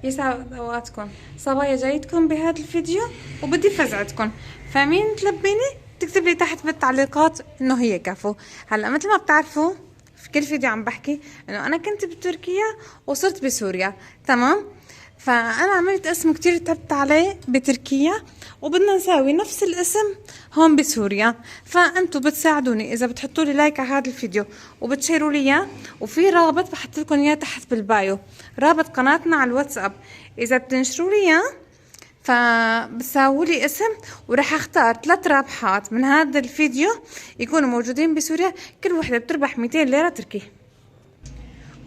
يسعد اوقاتكم. صبايا جايتكم بهذا الفيديو وبدي فزعتكم، فمين تلبيني تكتب لي تحت بالتعليقات انه هي كفو. هلا مثل ما بتعرفوا في كل فيديو عم بحكي انه انا كنت بتركيا وصرت بسوريا، تمام؟ فانا عملت اسم كتير تعبت عليه بتركيا وبدنا نساوي نفس الاسم هون بسوريا. فانتوا بتساعدوني اذا بتحطوا لي لايك على هذا الفيديو وبتشيروا لي اياه، وفي رابط بحط لكم اياه تحت بالبايو، رابط قناتنا على الواتساب. اذا بتنشروا لي اياه فبتساووا لي اسم، وراح اختار 3 رابحات من هذا الفيديو يكونوا موجودين بسوريا، كل وحده بتربح 200 ليره تركي.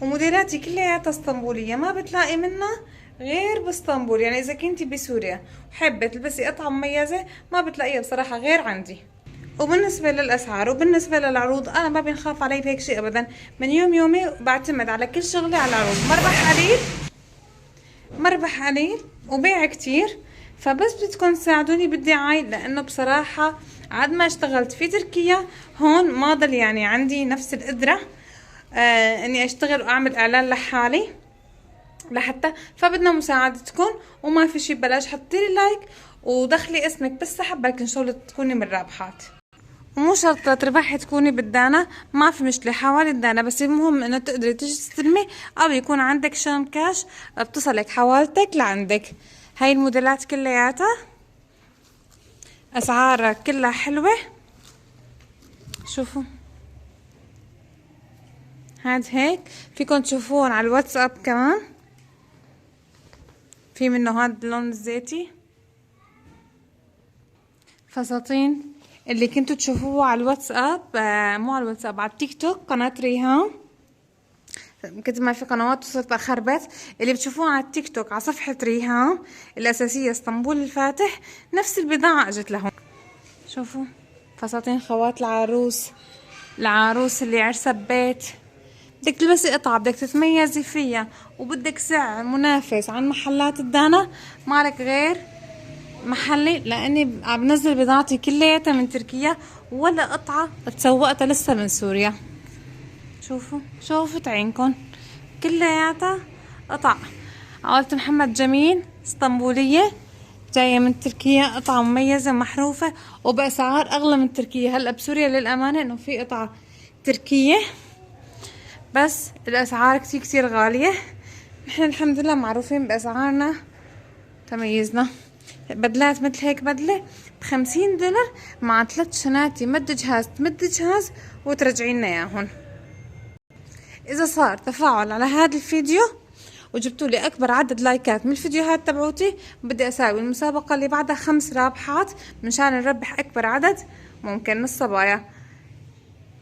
وموديلاتي كلياتها اسطنبوليه، ما بتلاقي منها غير باسطنبول. يعني اذا كنتي بسوريا وحابه تلبسي قطعه مميزه ما بتلاقيها بصراحه غير عندي. وبالنسبه للاسعار وبالنسبه للعروض انا ما بنخاف علي بهيك شيء ابدا، من يومي بعتمد على كل شغلي على العروض. مربح قليل وبيع كتير، فبس بدكم تساعدوني بالدعاية، لانه بصراحه عاد ما اشتغلت في تركيا هون ما ضل يعني عندي نفس القدره اني اشتغل واعمل اعلان لحالي لحتى، فبدنا مساعدتكم وما في شي ببلاش. حطي لي لايك ودخلي اسمك بالسحب، بركي ان شاء الله تكوني من الرابحات. ومو شرط تربحي تكوني بالدانا، ما في مشكلة حوالي الدانا، بس المهم انه تقدري تيجي تستلمي او يكون عندك شنط كاش بتصلك حوالتك لعندك. هاي الموديلات كلياتها اسعارها كلها حلوة. شوفوا هاد هيك فيكم تشوفوهم على الواتساب كمان، في منه هاد اللون الزيتي. فساتين اللي كنتوا تشوفوه على الواتساب، مو على الواتساب، على التيك توك، قناة ريهام. كنت ما في قنوات وصرت اخربت. اللي بتشوفوه على التيك توك على صفحة ريهام الاساسية اسطنبول الفاتح، نفس البضاعة اجت لهم. شوفوا فساتين خوات العروس اللي عرسة ببيت، بدك تلبسي قطعة بدك تتميزي فيها وبدك سعر منافس عن محلات الدانا، مالك غير محلي، لاني عم بنزل بضاعتي كلياتها من تركيا ولا قطعة تسوقتها لسه من سوريا. شوفوا تعينكم كلياتها قطع عائلة محمد جميل اسطنبولية جاية من تركيا، قطعة مميزة محروفة وبأسعار أغلى من تركيا. هلأ بسوريا للأمانة إنه في قطعة تركية بس الأسعار كتير غالية. نحن الحمد لله معروفين بأسعارنا، تميزنا. بدلات مثل هيك بدلة ب$50 مع 3 شناتي مد جهاز وترجعينا اياهن. اذا صار تفاعل على هذا الفيديو وجبتوا لي اكبر عدد لايكات من الفيديوهات تبعوتي، بدي اساوي المسابقة اللي بعدها 5 رابحات منشان نربح اكبر عدد ممكن من الصبايا.